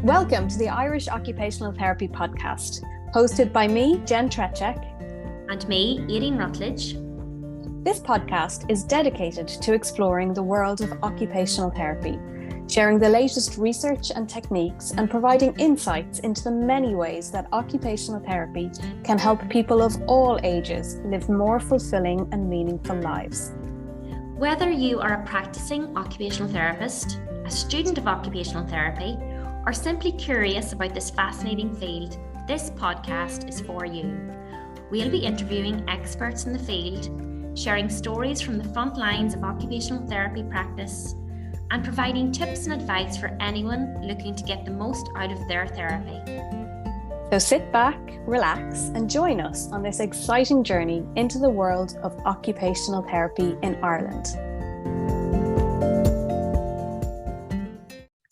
Welcome to the Irish Occupational Therapy podcast, hosted by me, Jen Trechek. And me, Aileen Rutledge. This podcast is dedicated to exploring the world of occupational therapy, sharing the latest research and techniques and providing insights into the many ways that occupational therapy can help people of all ages live more fulfilling and meaningful lives. Whether you are a practicing occupational therapist, a student of occupational therapy, or simply curious about this fascinating field, this podcast is for you. We'll be interviewing experts in the field, sharing stories from the front lines of occupational therapy practice, and providing tips and advice for anyone looking to get the most out of their therapy. So sit back, relax, and join us on this exciting journey into the world of occupational therapy in Ireland.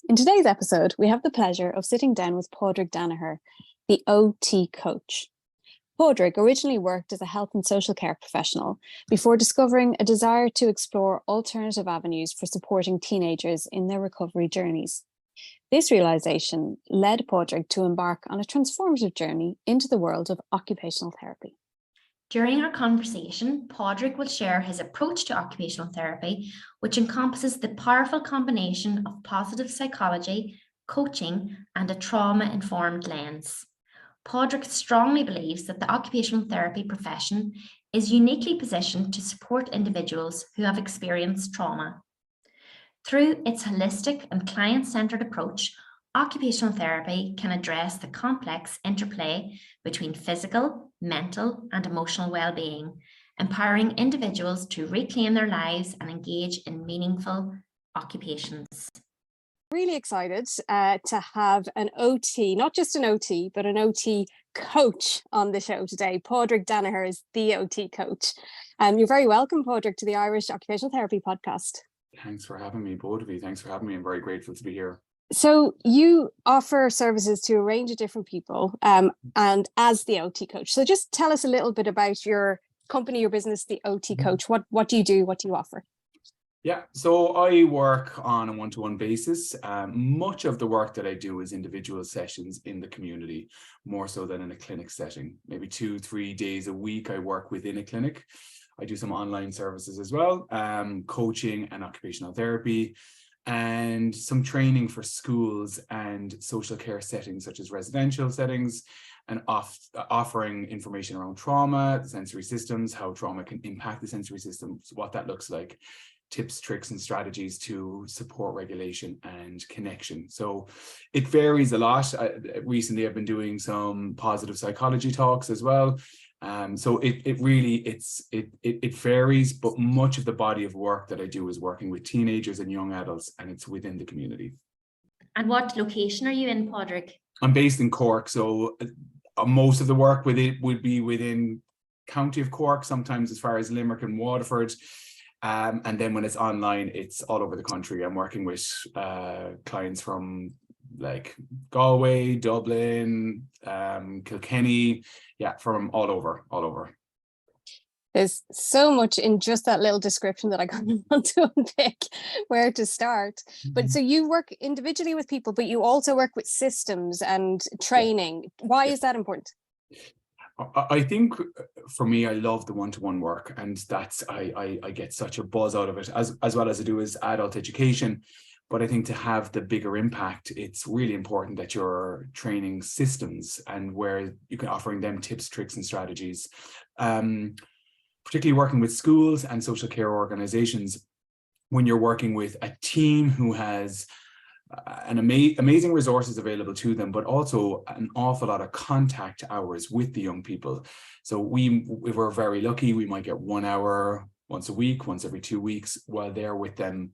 In today's episode, we have the pleasure of sitting down with Padraig Danaher, the OT coach. Padraig originally worked as a health and social care professional before discovering a desire to explore alternative avenues for supporting teenagers in their recovery journeys. This realisation led Padraig to embark on a transformative journey into the world of occupational therapy. During our conversation, Padraig will share his approach to occupational therapy, which encompasses the powerful combination of positive psychology, coaching, and a trauma-informed lens. Padraig strongly believes that the occupational therapy profession is uniquely positioned to support individuals who have experienced trauma. Through its holistic and client-centered approach, occupational therapy can address the complex interplay between physical, mental, and emotional well-being, empowering individuals to reclaim their lives and engage in meaningful occupations. Really excited to have an OT, not just an OT, but an OT coach on the show today. Padraig Danaher is the OT coach. You're very welcome, Padraig, to the Irish Occupational Therapy podcast. Thanks for having me, both of you. Thanks for having me. I'm very grateful to be here. So you offer services to a range of different people and as the OT coach. So just tell us a little bit about your company, your business, the OT coach. What do you do? What do you offer? Yeah, so I work on a one-to-one basis. Much of the work that I do is individual sessions in the community, more so than in a clinic setting. Maybe 2-3 days a week I work within a clinic. I do some online services as well, coaching and occupational therapy, and some training for schools and social care settings, such as residential settings, and offering information around trauma, the sensory systems, how trauma can impact the sensory systems, what that looks like, tips, tricks, and strategies to support regulation and connection. So it varies a lot. Recently, I've been doing some positive psychology talks as well. So it really varies, but much of the body of work that I do is working with teenagers and young adults, and it's within the community. And what location are you in, Padraig? I'm based in Cork, so most of the work with it would be within County of Cork, sometimes as far as Limerick and Waterford. And then when it's online, it's all over the country. I'm working with clients from like Galway, Dublin, Kilkenny, from all over. There's so much in just that little description that I kind of want to unpick where to start. But so you work individually with people, but you also work with systems and training. Why is that important? I think for me, I love the one-to-one work, and that's I get such a buzz out of it, as well as I do as adult education. But I think to have the bigger impact, it's really important that you're training systems and where you can offering them tips, tricks, and strategies. Particularly working with schools and social care organizations, when you're working with a team who has an amazing resources available to them, but also an awful lot of contact hours with the young people. So if we're very lucky, we might get 1 hour once a week, once every 2 weeks, while they're with them.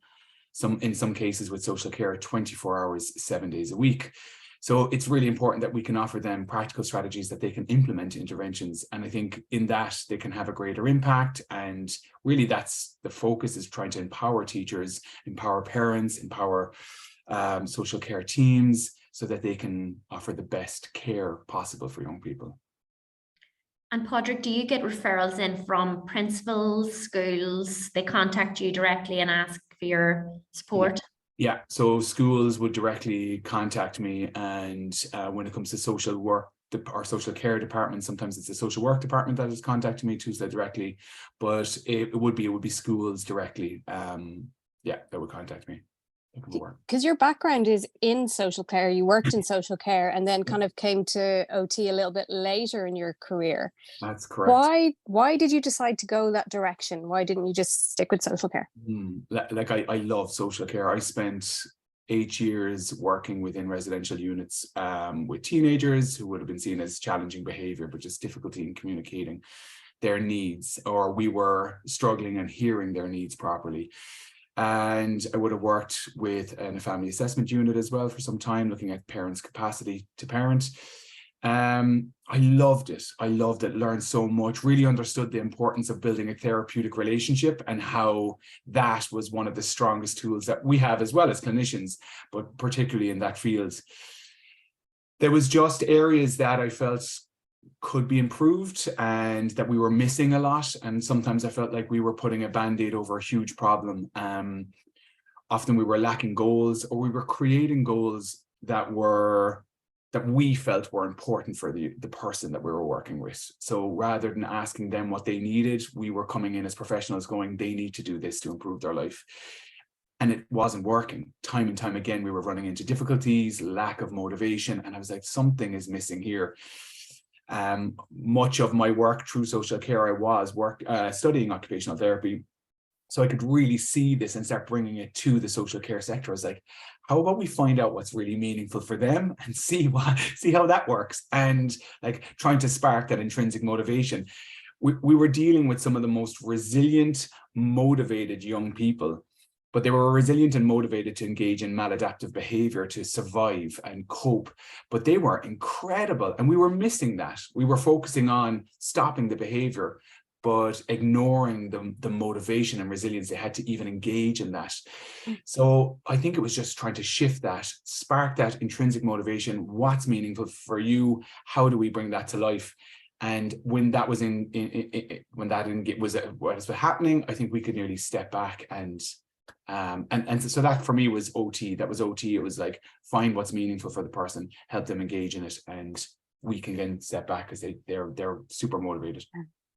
In some cases with social care, 24 hours, 7 days a week. So it's really important that we can offer them practical strategies that they can implement interventions. And I think in that they can have a greater impact. And really that's the focus, is trying to empower teachers, empower parents, empower social care teams, so that they can offer the best care possible for young people. And Padraig, do you get referrals in from principals, schools? They contact you directly and ask for your support? Yeah, so schools would directly contact me, and when it comes to social work or social care department, sometimes it's the social work department that is contacting me too, so directly, but it would be schools directly. Yeah, that would contact me. Because your background is in social care, you worked in social care and then kind of came to OT a little bit later in your career. That's correct. Why did you decide to go that direction? Why didn't you just stick with social care? Like I love social care. I spent 8 years working within residential units with teenagers who would have been seen as challenging behavior, but just difficulty in communicating their needs, or we were struggling and hearing their needs properly. And I would have worked with a family assessment unit as well for some time, looking at parents' capacity to parent. I loved it. Learned so much, really understood the importance of building a therapeutic relationship and how that was one of the strongest tools that we have as well as clinicians, but particularly in that field. There was just areas that I felt could be improved and that we were missing a lot. And sometimes I felt like we were putting a band-aid over a huge problem. Often we were lacking goals, or we were creating goals that we felt were important for the person that we were working with. So rather than asking them what they needed, we were coming in as professionals going, they need to do this to improve their life. And it wasn't working. Time and time again, we were running into difficulties, lack of motivation. And I was like, something is missing here. Much of my work through social care, I was studying occupational therapy. So I could really see this and start bringing it to the social care sector. I was like, how about we find out what's really meaningful for them and see how that works, and like trying to spark that intrinsic motivation. We were dealing with some of the most resilient, motivated young people, but they were resilient and motivated to engage in maladaptive behavior to survive and cope. But they were incredible, and we were missing that. We were focusing on stopping the behavior, but ignoring the motivation and resilience they had to even engage in that. So I think it was just trying to shift that, spark that intrinsic motivation. What's meaningful for you? How do we bring that to life? And when that was was happening, I think we could nearly step back and so that for me was OT. That was OT. It was like, find what's meaningful for the person, help them engage in it, and we can then step back because they're super motivated.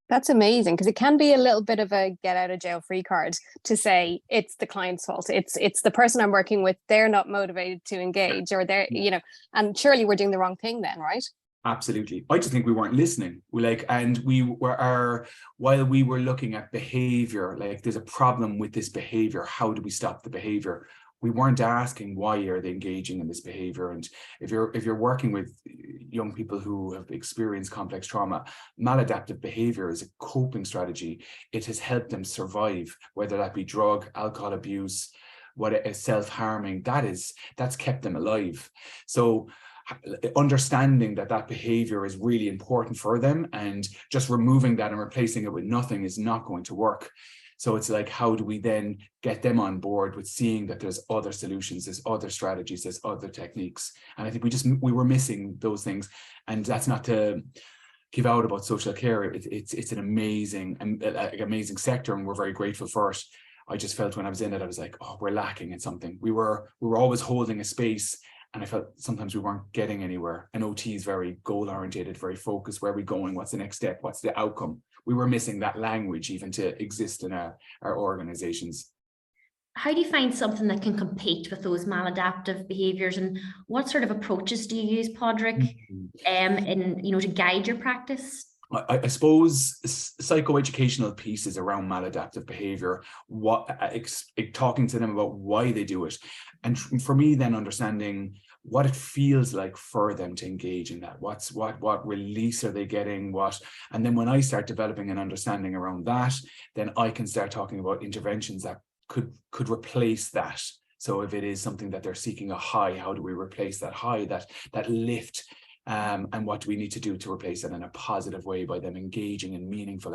That's amazing, because it can be a little bit of a get out of jail free card to say it's the client's fault. It's the person I'm working with. They're not motivated to engage, or they're, and surely we're doing the wrong thing then, right? Absolutely. I just think we weren't listening. While we were looking at behavior, like there's a problem with this behavior. How do we stop the behavior? We weren't asking why are they engaging in this behavior. And if you're working with young people who have experienced complex trauma, maladaptive behavior is a coping strategy. It has helped them survive, whether that be drug, alcohol abuse, self-harming. That's kept them alive. So understanding that behavior is really important for them, and just removing that and replacing it with nothing is not going to work. So it's like, how do we then get them on board with seeing that there's other solutions, there's other strategies, there's other techniques? And I think we were missing those things. And that's not to give out about social care. It's an amazing sector, and we're very grateful for it. I just felt when I was in it, I was like, oh, we're lacking in something. We were always holding a space, and I felt sometimes we weren't getting anywhere. And OT is very goal oriented, very focused. Where are we going? What's the next step? What's the outcome? We were missing that language even to exist in our organizations. How do you find something that can compete with those maladaptive behaviors, and what sort of approaches do you use, Padraig, to guide your practice? I suppose psychoeducational pieces around maladaptive behavior, talking to them about why they do it, and for me then understanding what it feels like for them to engage in that. What release are they getting? And then when I start developing an understanding around that, then I can start talking about interventions that could replace that. So if it is something that they're seeking a high, how do we replace that high, that lift? And what do we need to do to replace it in a positive way by them engaging in meaningful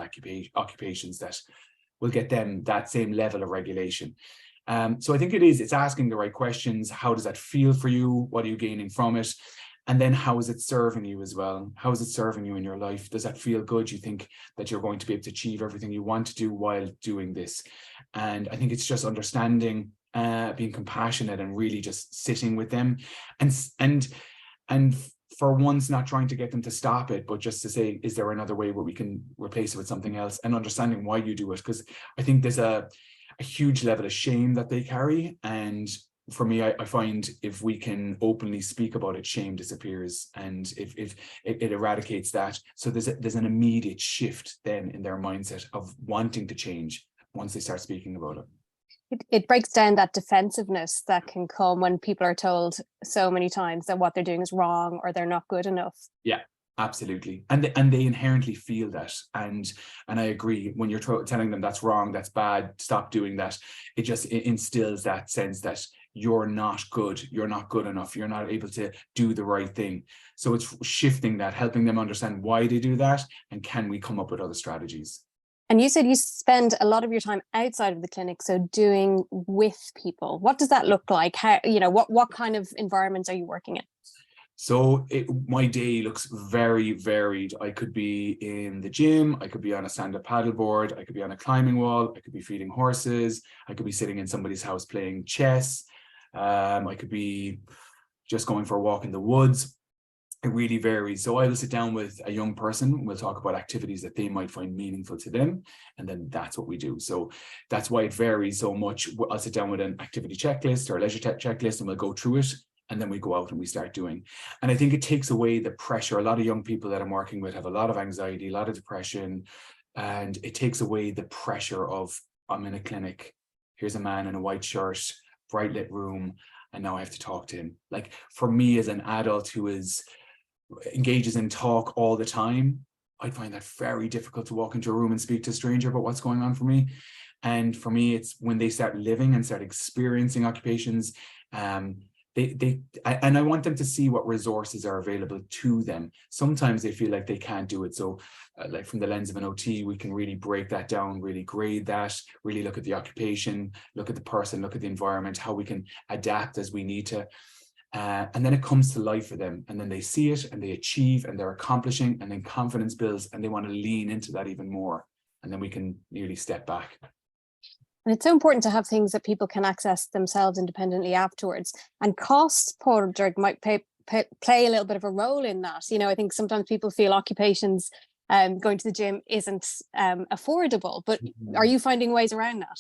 occupations that will get them that same level of regulation. So I think it's asking the right questions. How does that feel for you? What are you gaining from it? And then how is it serving you as well? How is it serving you in your life? Does that feel good? You think that you're going to be able to achieve everything you want to do while doing this? And I think it's just understanding being compassionate and really just sitting with them, and for once not trying to get them to stop it, but just to say, is there another way where we can replace it with something else, and understanding why you do it. Because I think there's a huge level of shame that they carry. And for me, I find if we can openly speak about it, shame disappears, and if it eradicates that. So there's an immediate shift then in their mindset of wanting to change once they start speaking about it. It breaks down that defensiveness that can come when people are told so many times that what they're doing is wrong or they're not good enough. Yeah, absolutely. And they inherently feel that. And I agree, when you're telling them that's wrong, that's bad, stop doing that, it instills that sense that you're not good, you're not good enough, you're not able to do the right thing. So it's shifting that, helping them understand why they do that, and can we come up with other strategies. And you said you spend a lot of your time outside of the clinic, so doing with people. What does that look like? How, what kind of environments are you working in? So my day looks very varied. I could be in the gym, I could be on a stand-up paddleboard, I could be on a climbing wall, I could be feeding horses, I could be sitting in somebody's house playing chess, I could be just going for a walk in the woods. It really varies. So I will sit down with a young person. We'll talk about activities that they might find meaningful to them. And then that's what we do. So that's why it varies so much. I'll sit down with an activity checklist or a leisure checklist, and we'll go through it. And then we go out and we start doing. And I think it takes away the pressure. A lot of young people that I'm working with have a lot of anxiety, a lot of depression. And it takes away the pressure of, I'm in a clinic. Here's a man in a white shirt, bright lit room, and now I have to talk to him. Like, for me as an adult who engages in talk all the time, I find that very difficult to walk into a room and speak to a stranger about what's going on for me. And for me, it's when they start living and start experiencing occupations, and I want them to see what resources are available to them. Sometimes they feel like they can't do it. So like from the lens of an OT, we can really break that down, really grade that, really look at the occupation, look at the person, look at the environment, how we can adapt as we need to. And then it comes to life for them, and then they see it and they achieve and they're accomplishing, and then confidence builds and they want to lean into that even more. And then we can nearly step back. And it's so important to have things that people can access themselves independently afterwards. And cost, Padraig, might play a little bit of a role in that. I think sometimes people feel occupations, going to the gym isn't affordable, but are you finding ways around that?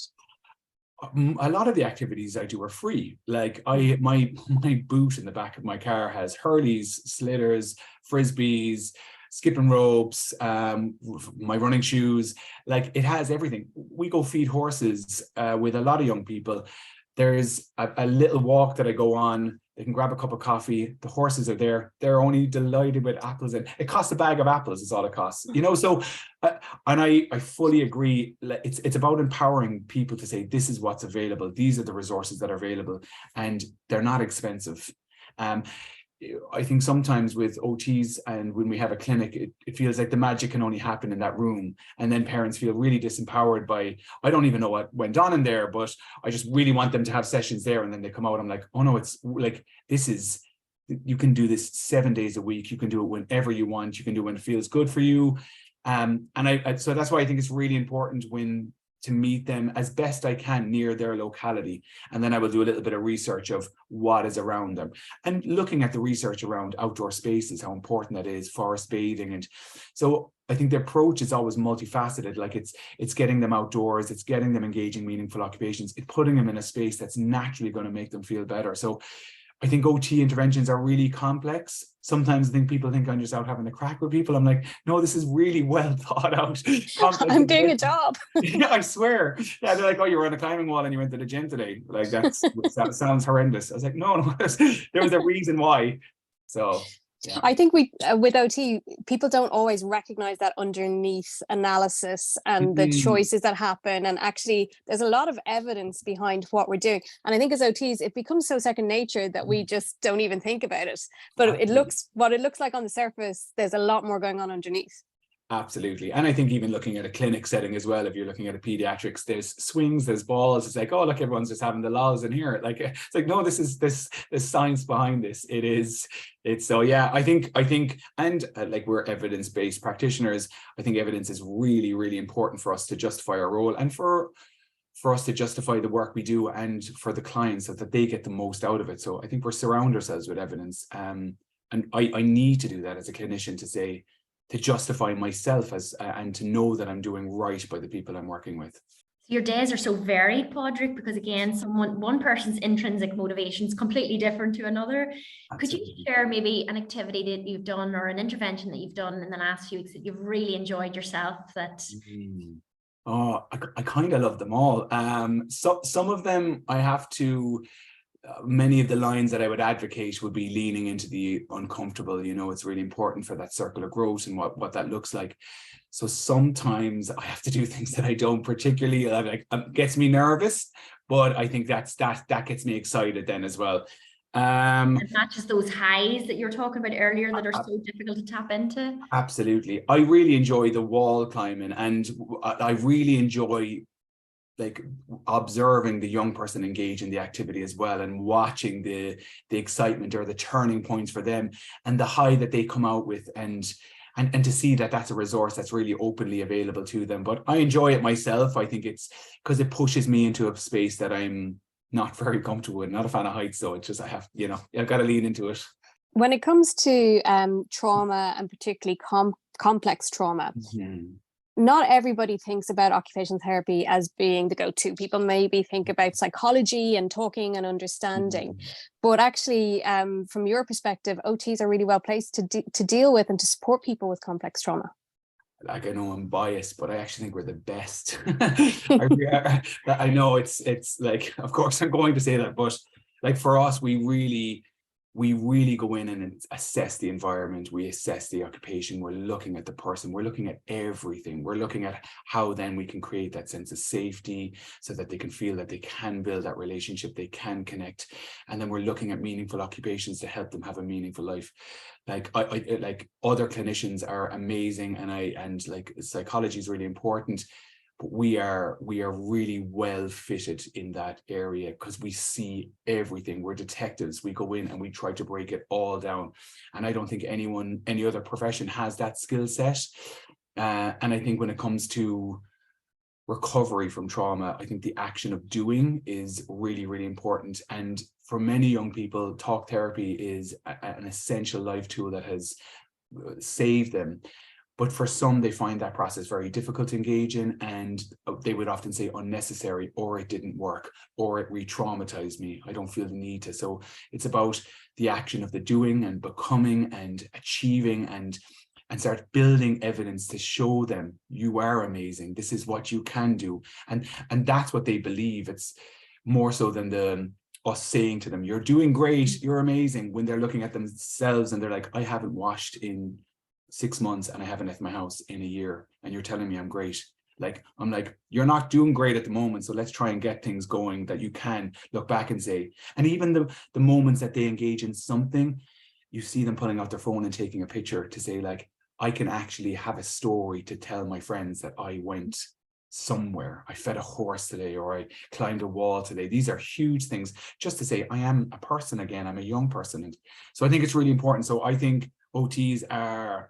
A lot of the activities I do are free. Like my boot in the back of my car has hurleys, slitters, frisbees, skipping ropes, my running shoes. Like, it has everything. We go feed horses with a lot of young people. There's a little walk that I go on. They can grab a cup of coffee. The horses are there. They're only delighted with apples. And it costs a bag of apples is all it costs. So, and I fully agree. It's about empowering people to say, this is what's available. These are the resources that are available, and they're not expensive. I think sometimes with OTs and when we have a clinic, it feels like the magic can only happen in that room. And then parents feel really disempowered by, I don't even know what went on in there, but I just really want them to have sessions there. And then they come out, I'm like, oh no, it's like, you can do this 7 days a week. You can do it whenever you want. You can do it when it feels good for you. So that's why I think it's really important to meet them as best I can near their locality. And then I will do a little bit of research of what is around them, and looking at the research around outdoor spaces, how important that is, forest bathing. And so I think the approach is always multifaceted. Like it's getting them outdoors, it's getting them engaging meaningful occupations, it's putting them in a space that's naturally going to make them feel better. So I think OT interventions are really complex. Sometimes I think people think I'm just out having a crack with people. I'm like, no, this is really well thought out. I'm doing a job. Yeah, I swear. Yeah, they're like, oh, you were on a climbing wall and you went to the gym today. Like, that sounds horrendous. I was like, no, there was a reason why. So yeah. I think with OT, people don't always recognize that underneath analysis and the choices that happen. And actually, there's a lot of evidence behind what we're doing. And I think as OTs, it becomes so second nature that we just don't even think about it. But what it looks like on the surface, there's a lot more going on underneath. Absolutely. And I think even looking at a clinic setting as well, if you're looking at a pediatrics, there's swings, there's balls. It's like, oh, look, everyone's just having the lols in here. Like, it's like, no, there's science behind this. So yeah, I think, and like, we're evidence-based practitioners. I think evidence is really, really important for us to justify our role, and for for us to justify the work we do and for the clients so that they get the most out of it. So I think we're surround ourselves with evidence. And I need to do that as a clinician to justify myself as and to know that I'm doing right by the people I'm working with. Your days are so varied, Padraig, because again, one person's intrinsic motivation is completely different to another. Absolutely. Could you share maybe an activity that you've done or an intervention that you've done in the last few weeks that you've really enjoyed yourself? Oh, I kind of love them all. So some of them I have to. Many of the lines that I would advocate would be leaning into the uncomfortable. You know, it's really important for that circular growth and what that looks like. So sometimes I have to do things that I don't particularly like. Gets me nervous, but I think that gets me excited then as well. It matches those highs that you were talking about earlier that are so difficult to tap into. Absolutely, I really enjoy the wall climbing, and I really enjoy like observing the young person engage in the activity as well, and watching the excitement or the turning points for them and the high that they come out with, and to see that that's a resource that's really openly available to them. But I enjoy it myself. I think it's because it pushes me into a space that I'm not very comfortable with. Not a fan of heights, so it's just I've got to lean into it. When it comes to trauma, and particularly complex trauma, not everybody thinks about occupational therapy as being the go-to. People maybe think about psychology and talking and understanding, but actually, from your perspective, OTs are really well placed to deal with and to support people with complex trauma. Like, I know I'm biased, but I actually think we're the best. I know it's like, of course I'm going to say that, but like for us, we really go in and assess the environment. We assess the occupation. We're looking at the person. We're looking at everything. We're looking at how then we can create that sense of safety so that they can feel that they can build that relationship, they can connect. And then we're looking at meaningful occupations to help them have a meaningful life. Like I like other clinicians are amazing, and like psychology is really important. But we are really well fitted in that area because we see everything. We're detectives. We go in and we try to break it all down. And I don't think any other profession has that skill set. And I think when it comes to recovery from trauma, I think the action of doing is really, really important. And for many young people, talk therapy is an essential life tool that has saved them. But for some, they find that process very difficult to engage in, and they would often say unnecessary, or it didn't work, or it re-traumatized me. I don't feel the need to. So it's about the action of the doing and becoming and achieving, and start building evidence to show them you are amazing. This is what you can do. And that's what they believe. It's more so than us saying to them, you're doing great, you're amazing, when they're looking at themselves and they're like, I haven't washed in 6 months and I haven't left my house in a year, and you're telling me I'm great. Like, I'm like, you're not doing great at the moment, so let's try and get things going that you can look back and say. And even the moments that they engage in something, you see them pulling out their phone and taking a picture to say, like, I can actually have a story to tell my friends that I went somewhere. I fed a horse today, or I climbed a wall today. These are huge things just to say I am a person again. I'm a young person. And so I think it's really important. So I think OTs are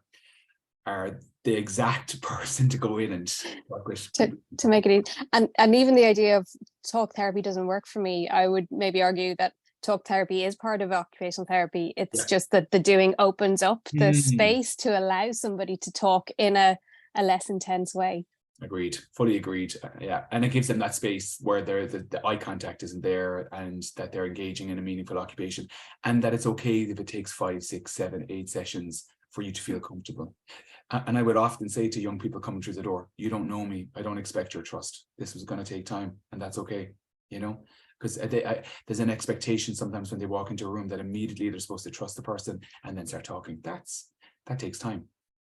the exact person to go in and work with. To make it easy. And even the idea of talk therapy doesn't work for me. I would maybe argue that talk therapy is part of occupational therapy. It's just that the doing opens up the space to allow somebody to talk in a less intense way. Agreed, fully agreed. Yeah, and it gives them that space where the eye contact isn't there, and that they're engaging in a meaningful occupation, and that it's okay if it takes 5, 6, 7, 8 sessions for you to feel comfortable. And I would often say to young people coming through the door, you don't know me, I don't expect your trust. This was going to take time, and that's okay, you know, because there's an expectation sometimes when they walk into a room that immediately they're supposed to trust the person and then start talking. That takes time.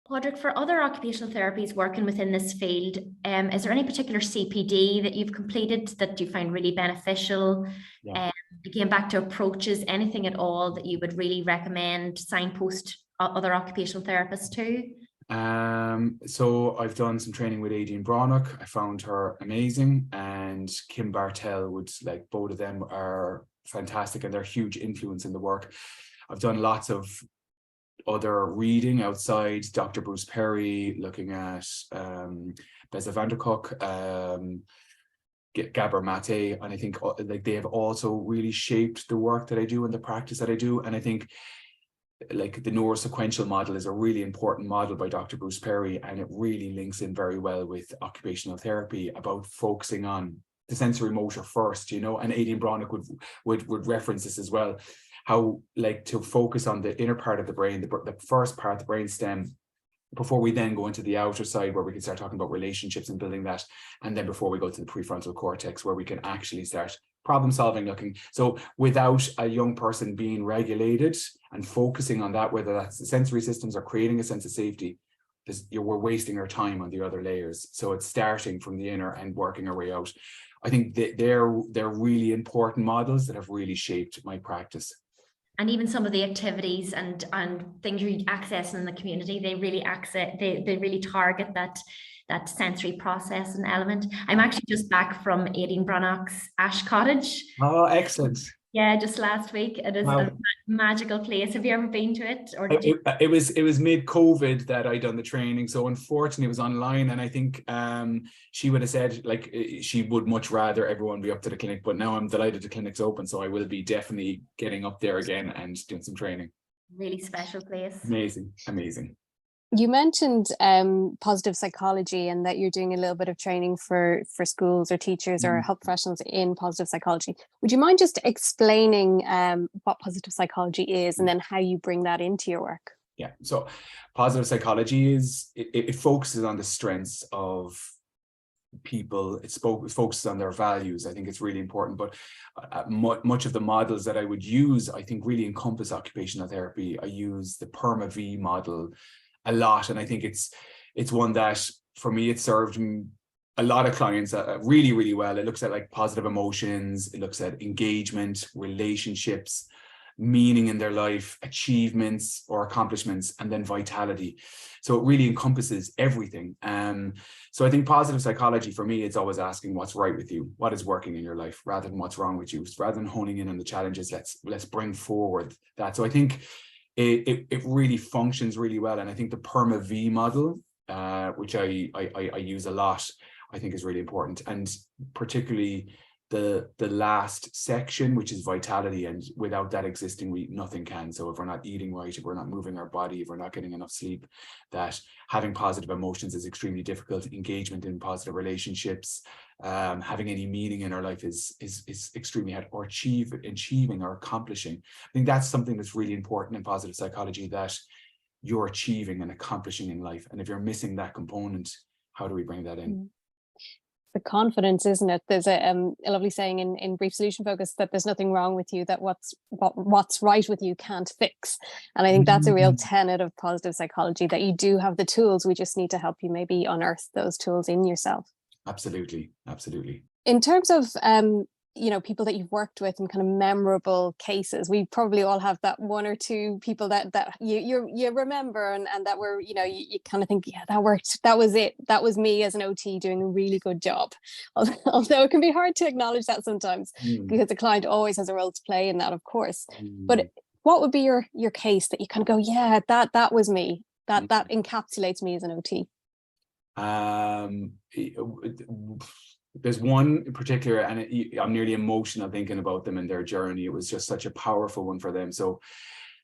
Padraig, for other occupational therapies working within this field, is there any particular CPD that you've completed that you find really beneficial? Again, back to approaches, anything at all that you would really recommend signpost other occupational therapists to? So I've done some training with Adrienne Brannock. I found her amazing, and Kim Bartell like both of them are fantastic, and they're huge influence in the work. I've done lots of other reading outside, Dr. Bruce Perry, looking at Beza van der Kolk, Gabor Mate, and I think like they have also really shaped the work that I do and the practice that I do. And I think like the neurosequential model is a really important model by Dr. Bruce Perry, and it really links in very well with occupational therapy about focusing on the sensory motor first, you know, and Aidan Bronick would reference this as well, how like to focus on the inner part of the brain, the first part, the brain stem, before we then go into the outer side where we can start talking about relationships and building that, and then before we go to the prefrontal cortex where we can actually start problem solving looking. So without a young person being regulated and focusing on that, whether that's the sensory systems or creating a sense of safety, we're wasting our time on the other layers. So it's starting from the inner and working our way out. I think they're really important models that have really shaped my practice. And even some of the activities and things you're accessing in the community, they really really target that sensory processing element. I'm actually just back from Aidan Bronick's Ash Cottage. Oh, excellent. Yeah, just last week. It is a magical place. Have you ever been to it? Or did you? It was mid-COVID that I done the training, so unfortunately it was online, and I think she would have said like she would much rather everyone be up to the clinic, but now I'm delighted the clinic's open, so I will be definitely getting up there again and doing some training. Really special place. Amazing. You mentioned positive psychology and that you're doing a little bit of training for schools or teachers or health professionals in positive psychology. Would you mind just explaining what positive psychology is and then how you bring that into your work? Yeah, so positive psychology is, it focuses on the strengths of people. It focuses on their values. I think it's really important, but much of the models that I would use, I think really encompass occupational therapy. I use the PERMA V model a lot, and I think it's one that for me it served a lot of clients really, really well. It looks at like positive emotions, it looks at engagement, relationships, meaning in their life, achievements or accomplishments, and then vitality. So it really encompasses everything. So I think positive psychology for me, it's always asking what's right with you, what is working in your life, rather than what's wrong with you. Rather than honing in on the challenges, let's bring forward that. So I think it really functions really well. And I think the PERMA V model, which I use a lot, I think is really important. And particularly the last section, which is vitality. And without that existing, nothing can. So if we're not eating right, if we're not moving our body, if we're not getting enough sleep, that having positive emotions is extremely difficult. Engagement in positive relationships, having any meaning in our life is extremely hard, or achieving or accomplishing. I think that's something that's really important in positive psychology, that you're achieving and accomplishing in life. And if you're missing that component, how do we bring that in? The confidence, isn't it? There's a lovely saying in Brief Solution Focus that there's nothing wrong with you, that what's right with you can't fix. And I think that's a real tenet of positive psychology, that you do have the tools. We just need to help you maybe unearth those tools in yourself. Absolutely. In terms of people that you've worked with and kind of memorable cases, we probably all have that one or two people that you remember and that were, you kind of think, yeah, that worked, that was it, that was me as an OT doing a really good job. Although it can be hard to acknowledge that sometimes, because the client always has a role to play in that, of course. But what would be your case that you kind of go, yeah, that was me, that encapsulates me as an OT? There's one in particular, and I'm nearly emotional thinking about them and their journey. It was just such a powerful one for them. So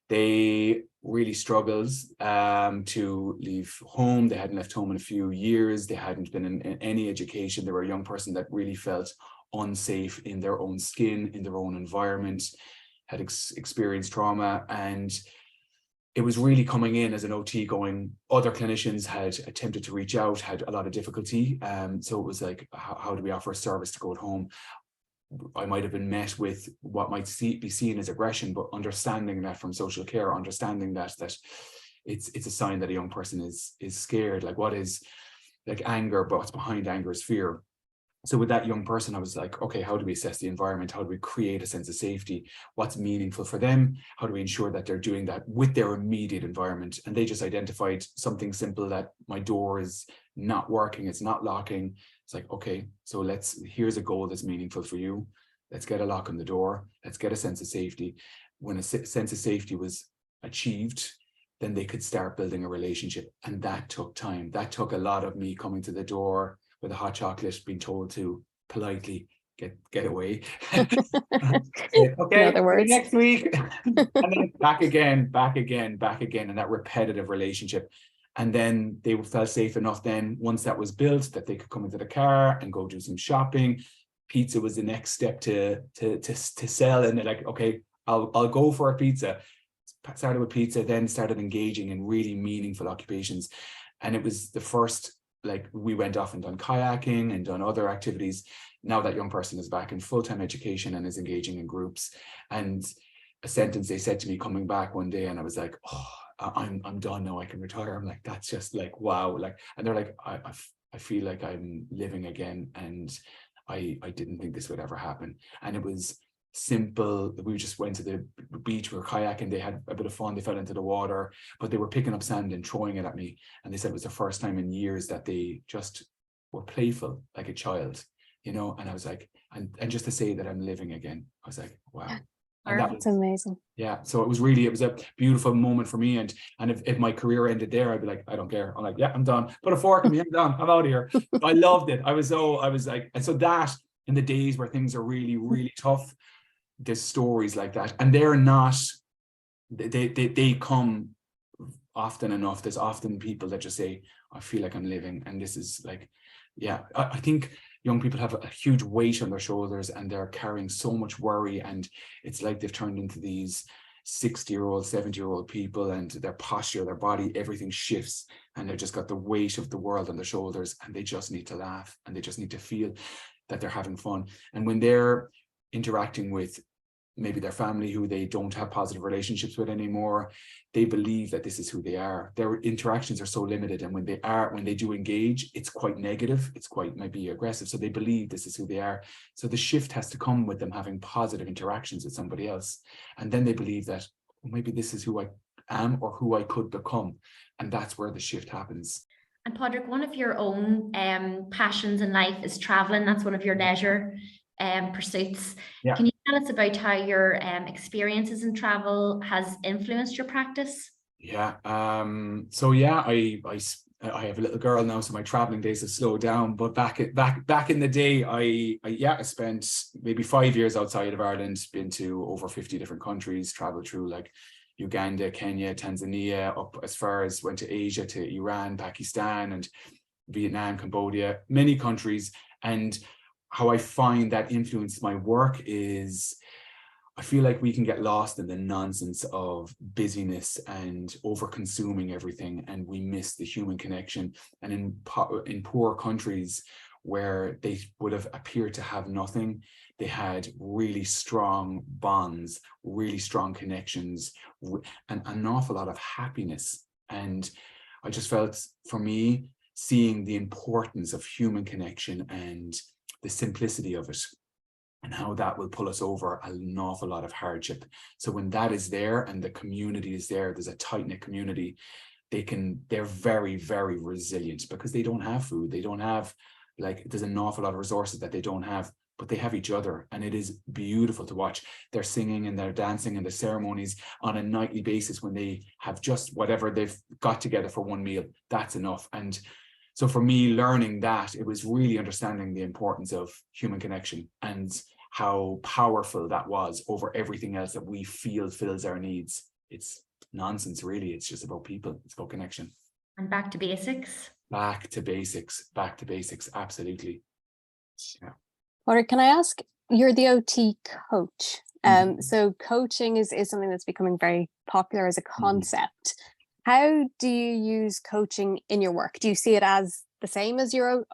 they really struggled to leave home. They hadn't left home in a few years. They hadn't been in any education. They were a young person that really felt unsafe in their own skin, in their own environment, had experienced trauma. And it was really coming in as an OT going, other clinicians had attempted to reach out, had a lot of difficulty. So it was like, how do we offer a service to go at home? I might have been met with what might be seen as aggression, but understanding that from social care, understanding that it's a sign that a young person is scared. Like, what is like anger, but what's behind anger is fear. So with that young person, I was like, okay, how do we assess the environment? How do we create a sense of safety? What's meaningful for them? How do we ensure that they're doing that with their immediate environment? And they just identified something simple, that my door is not working, it's not locking. It's like, okay, so here's a goal that's meaningful for you. Let's get a lock on the door. Let's get a sense of safety. When a sense of safety was achieved, then they could start building a relationship. And that took time. That took a lot of me coming to the door with a hot chocolate, being told to politely get away. Okay, in other words, next week. And then back again, and that repetitive relationship. And then they felt safe enough then, once that was built, that they could come into the car and go do some shopping. Pizza was the next step to sell. And they're like, okay, I'll go for a pizza. Started with pizza, then started engaging in really meaningful occupations. And it was the first, like, we went off and done kayaking and done other activities. Now that young person is back in full-time education and is engaging in groups. And a sentence they said to me coming back one day, and I was like, oh, I'm done now, I can retire. I'm like, that's just like, wow. Like, and they're like, I feel like I'm living again, and I didn't think this would ever happen. And it was simple. We just went to the beach, we were kayaking, they had a bit of fun, they fell into the water, but they were picking up sand and throwing it at me. And they said it was the first time in years that they just were playful like a child, you know. And I was like, and just to say that I'm living again, I was like, wow. And that's amazing. Yeah, so it was a beautiful moment for me. And if my career ended there, I'd be like, I don't care. I'm like, yeah, I'm done. Put a fork in me, I'm done. I'm out of here. I loved it. I was like, and so that in the days where things are really, really tough, there's stories like that, and they're not, they come often enough. There's often people that just say, I feel like I'm living. And this is like, yeah, I think young people have a huge weight on their shoulders, and they're carrying so much worry, and it's like they've turned into these 60-year-old, 70-year-old people, and their posture, their body, everything shifts, and they've just got the weight of the world on their shoulders, and they just need to laugh, and they just need to feel that they're having fun. And when they're interacting with maybe their family who they don't have positive relationships with anymore, they believe that this is who they are. Their interactions are so limited, and when they do engage, it's quite negative, it's quite maybe aggressive, so they believe this is who they are. So the shift has to come with them having positive interactions with somebody else, and then they believe that, well, maybe this is who I am or who I could become, and that's where the shift happens. And Padraig, one of your own passions in life is traveling. That's one of your leisure pursuits. Yeah. Can you tell us about how your experiences in travel has influenced your practice? Yeah. So yeah, I have a little girl now, so my traveling days have slowed down. But back in the day, I spent maybe 5 years outside of Ireland, been to over 50 different countries, traveled through like Uganda, Kenya, Tanzania, up as far as went to Asia, to Iran, Pakistan, and Vietnam, Cambodia, many countries. And how I find that influenced my work is I feel like we can get lost in the nonsense of busyness and over consuming everything, and we miss the human connection. And in poor countries where they would have appeared to have nothing, they had really strong bonds, really strong connections, and an awful lot of happiness. And I just felt, for me, seeing the importance of human connection and the simplicity of it, and how that will pull us over an awful lot of hardship. So when that is there and the community is there, there's a tight-knit community, they're very, very resilient, because they don't have food. They don't have, like, there's an awful lot of resources that they don't have, but they have each other, and it is beautiful to watch. They're singing and they're dancing, and the ceremonies on a nightly basis, when they have just whatever they've got together for one meal, that's enough. And so for me, learning that, it was really understanding the importance of human connection and how powerful that was over everything else that we feel fills our needs. It's nonsense, really. It's just about people. It's about connection. And back to basics. Back to basics. Back to basics. Absolutely. Yeah. Padraig, can I ask, you're the OT coach. So coaching is something that's becoming very popular as a concept. How do you use coaching in your work? Do you see it as the same as your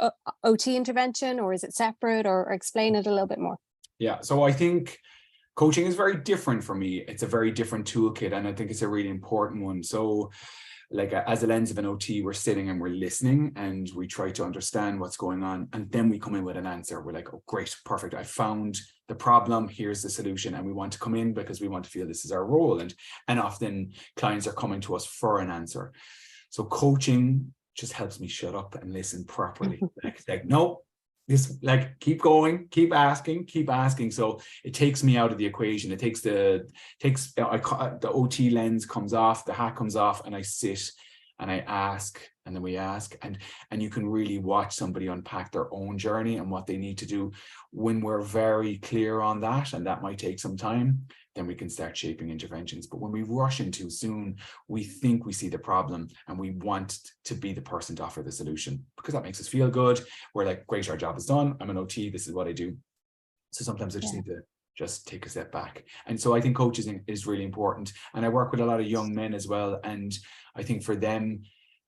OT intervention, or is it separate, or explain it a little bit more? Yeah, so I think coaching is very different for me. It's a very different toolkit, and I think it's a really important one. So like as a lens of an OT, we're sitting and we're listening, and we try to understand what's going on, and then we come in with an answer. We're like, oh, great, perfect. I found the problem. Here's the solution. And we want to come in because we want to feel this is our role. And often clients are coming to us for an answer. So coaching just helps me shut up and listen properly. like no, this, like, keep going, keep asking. So it takes me out of the equation. It takes the OT lens comes off, the hat comes off, and I sit and I ask, and then we ask, and you can really watch somebody unpack their own journey and what they need to do. When we're very clear on that, and that might take some time, then we can start shaping interventions. But when we rush in too soon, we think we see the problem and we want to be the person to offer the solution because that makes us feel good. We're like, great, our job is done. I'm an OT, this is what I do. So sometimes I just need to just take a step back. And so I think coaching is really important. And I work with a lot of young men as well. And I think for them,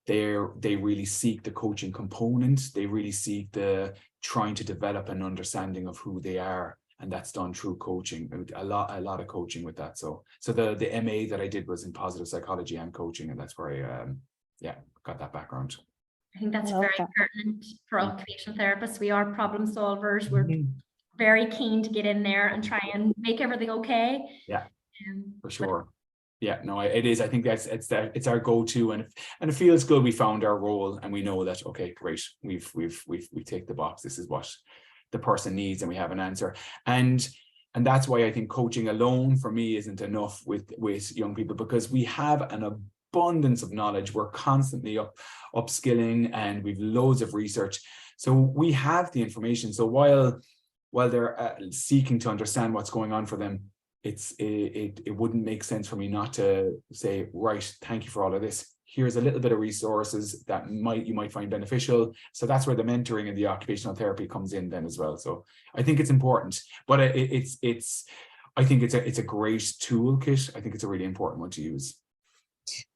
they really seek the coaching component. They really seek the trying to develop an understanding of who they are. And that's done through coaching, a lot of coaching with that. So the MA that I did was in positive psychology and coaching, and that's where I got that background. I think that's very pertinent for occupational therapists. We are problem solvers. We're very keen to get in there and try and make everything okay. Yeah, for sure. Yeah, no, it is. I think it's our go-to, and it feels good. We found our role, and we know that okay, great. We take the box. This is what the person needs, and we have an answer. And that's why I think coaching alone for me isn't enough with young people, because we have an abundance of knowledge. We're constantly upskilling, and we've loads of research. So we have the information. So while they're seeking to understand what's going on for them, it wouldn't make sense for me not to say, right, thank you for all of this. Here's a little bit of resources that you might find beneficial. So that's where the mentoring and the occupational therapy comes in then as well. So I think it's important, but I think it's a great toolkit. I think it's a really important one to use.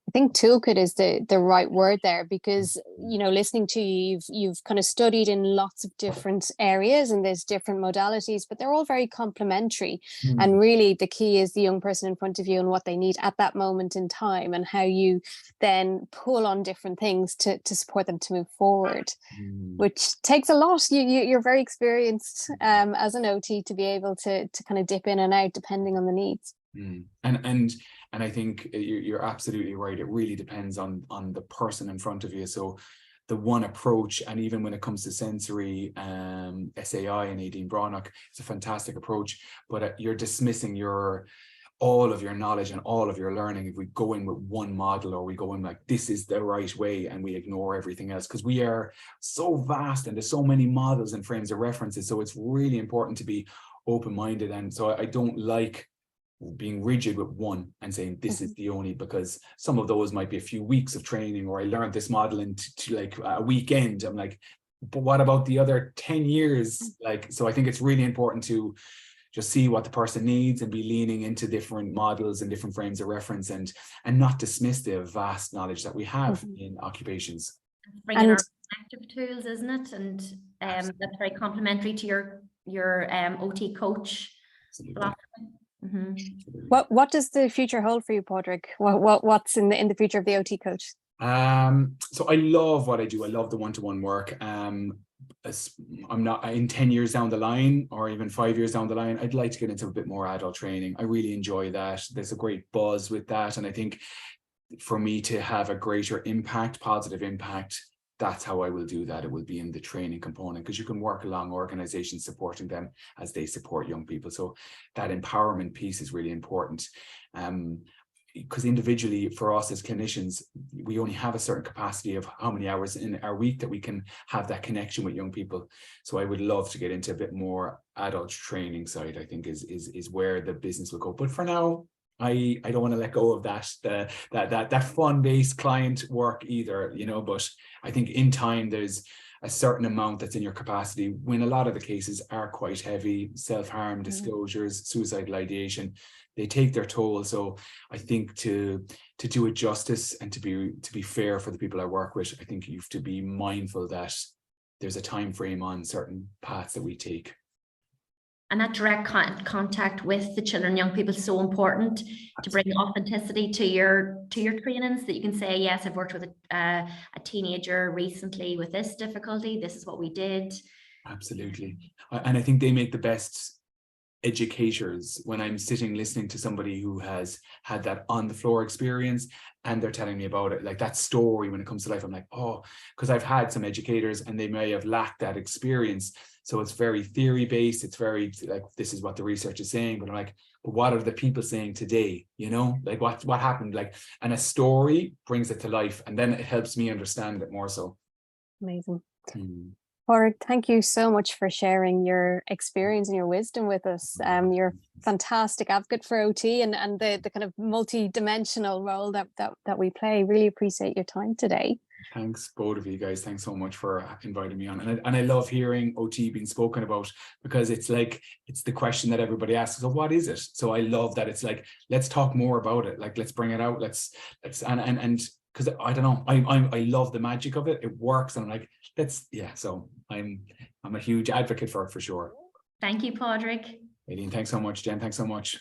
I think toolkit is the right word there, because, you know, listening to you, you've kind of studied in lots of different areas and there's different modalities, but they're all very complementary. And really the key is the young person in front of you and what they need at that moment in time, and how you then pull on different things to support them to move forward, which takes a lot. You're very experienced as an OT to be able to kind of dip in and out depending on the needs. And I think you're absolutely right. It really depends on the person in front of you. So the one approach, and even when it comes to sensory, SAI and Nadine Brannock, it's a fantastic approach, but you're dismissing all of your knowledge and all of your learning if we go in with one model, or we go in like this is the right way and we ignore everything else, because we are so vast and there's so many models and frames of references. So it's really important to be open-minded. And so I don't like being rigid with one and saying this is the only, because some of those might be a few weeks of training, or I learned this model into like a weekend. I'm like, but what about the other 10 years? Like, so I think it's really important to just see what the person needs and be leaning into different models and different frames of reference, and not dismiss the vast knowledge that we have in occupations. Bringing our active tools, isn't it? And that's very complementary to your OT coach. What does the future hold for you, Padraig? What's in the future of the OT coach? So I love what I do. I love the one-to-one work. I'm not in 10 years down the line, or even 5 years down the line, I'd like to get into a bit more adult training. I really enjoy that. There's a great buzz with that. And I think for me to have a greater impact, positive impact, that's how I will do that. It will be in the training component, because you can work along organizations supporting them as they support young people. So that empowerment piece is really important. Because individually for us as clinicians, we only have a certain capacity of how many hours in our week that we can have that connection with young people. So I would love to get into a bit more adult training side, I think is where the business will go. But for now, I don't want to let go of that fun-based client work either, you know, but I think in time there's a certain amount that's in your capacity, when a lot of the cases are quite heavy, self-harm, disclosures, suicidal ideation, they take their toll. So I think to do it justice and to be fair for the people I work with, I think you have to be mindful that there's a time frame on certain paths that we take. And that direct contact with the children, young people is so important. Absolutely. To bring authenticity to your trainings, that you can say, yes, I've worked with a teenager recently with this difficulty. This is what we did. Absolutely. And I think they make the best educators when I'm sitting listening to somebody who has had that on the floor experience and they're telling me about it, like that story when it comes to life. I'm like, oh, because I've had some educators and they may have lacked that experience. So it's very theory based. It's very like, this is what the research is saying. But I'm like, what are the people saying today, like what happened, like, and a story brings it to life, and then it helps me understand it more so. Amazing. Padraig, thank you so much for sharing your experience and your wisdom with us. You're a fantastic advocate for OT and the kind of multi-dimensional role that we play. Really appreciate your time today. Thanks, both of you guys. Thanks so much for inviting me on. And I love hearing OT being spoken about, because it's like, it's the question that everybody asks, so what is it? So I love that it's like, let's talk more about it. Like, let's bring it out. Let's because I don't know, I love the magic of it. It works, and I'm like, so I'm a huge advocate for it, for sure. Thank you, Padraig. Aileen, thanks so much. Jen, thanks so much.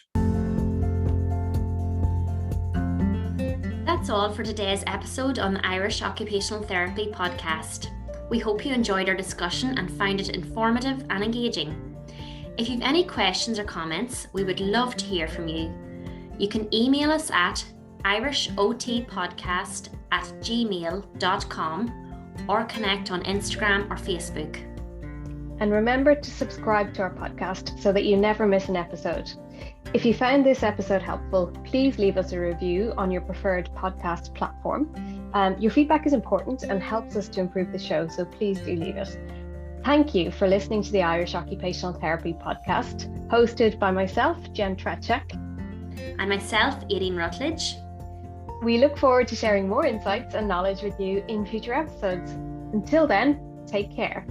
That's all for today's episode on the Irish Occupational Therapy podcast. We hope you enjoyed our discussion and found it informative and engaging. If you've any questions or comments, we would love to hear from you. You can email us at irishotpodcast@gmail.com or connect on Instagram or Facebook. And remember to subscribe to our podcast so that you never miss an episode. If you found this episode helpful, please leave us a review on your preferred podcast platform. Your feedback is important and helps us to improve the show, so please do leave it. Thank you for listening to the Irish Occupational Therapy podcast, hosted by myself, Jen Trachak. And myself, Aileen Rutledge. We look forward to sharing more insights and knowledge with you in future episodes. Until then, take care.